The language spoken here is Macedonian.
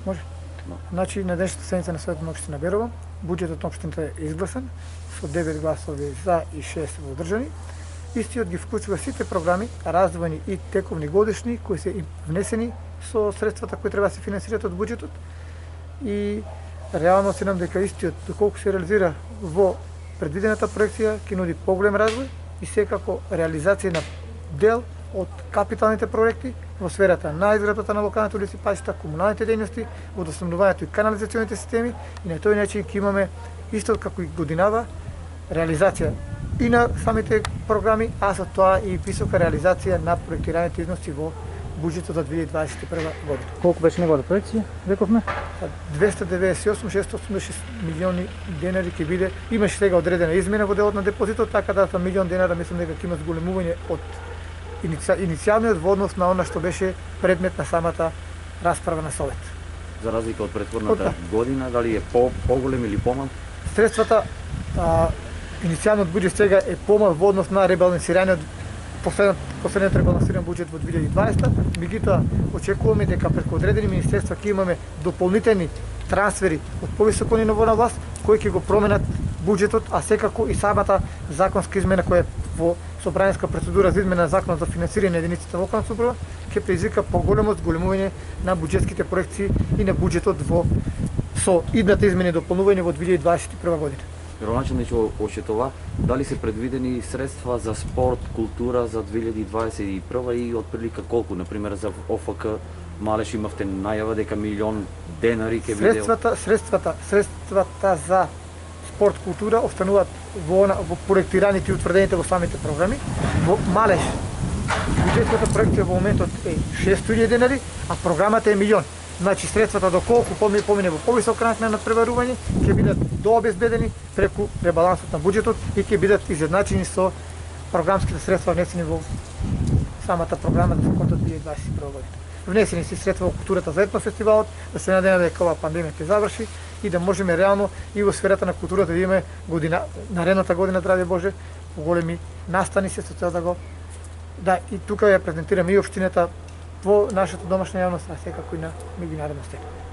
Може. Значи, на днешната седница на Советот на општина Берово, буџетот на општината е изгласан со 9 гласови за и 6 водржани. Истиот ги вклучува сите програми, раздвоени и тековни годишни, кои се внесени со средствата кои треба да се финансираат од буџетот. И реално оценам дека истиот, доколку се реализира во предвидената проекција, ќе нуди поголем развој и секако реализација на дел од капиталните проекти во сферата на изградбата на локалните улици, патишта, комуналните дејности, водоснабдувањето и канализационите системи, и на тој начин ќе имаме исто како и годинава реализација и на самите програми, а со тоа и висока реализација на проектираните износи во буџетот за 2021 година. Колку беше неговата проекција, рековме? 298,686 милиони денари ќе биде. Имаше сега одредена измена во делот на депозитот, така да за милион денара мислам дека ќе има зголемување од иницијалниот во однос на она што беше предмет на самата расправа на Совет. За разлика од претходната година, дали е поголем или помал? Средствата, иницијалниот буџет сега е помал во однос на ребалансираниот последниот ребалансиран буџет во 2020, меѓутоа очекуваме дека преку одредени министерства ќе имаме дополнителни трансфери од повисоко ниво на власт кои ќе го променат буџетот, а секако и самата законска измена која е во собраниска процедура за измена на законот за финансирање на единиците локална самоуправа ќе предизвика поголемо зголемување на буџетските проекции и на буџетот со идната измена и дополнување во 2021 година. Градоначелниче, още това, дали се предвидени средства за спорт, култура за 2021 и отприлика колку? Например, за ОФК Малеш имавте најава дека милион денари ќе биде... Средствата за спорт, култура остануваат во проектираните и утврдените во самите програми. Во Малеш буџетската проекција во моментот е 600.000 денари, а програмата е милион. Значи средствата доколку помине во повисок ранг на надпреварување ќе бидат дообезбедени преку ребалансот на буџетот и ќе бидат изедначени со програмските средства внесени во самата програма за спортот 2021 година. Внесени се средства во културата за етнофестивалот, да се надеваме дека ова пандемија ќе заврши и да можеме реално и во сферата на културата да имаме наредната година, здравје Боже, поголеми настани се со цел и тука ја презентираме и општината во нашата домашна јавност, а секако и на меѓународна степен.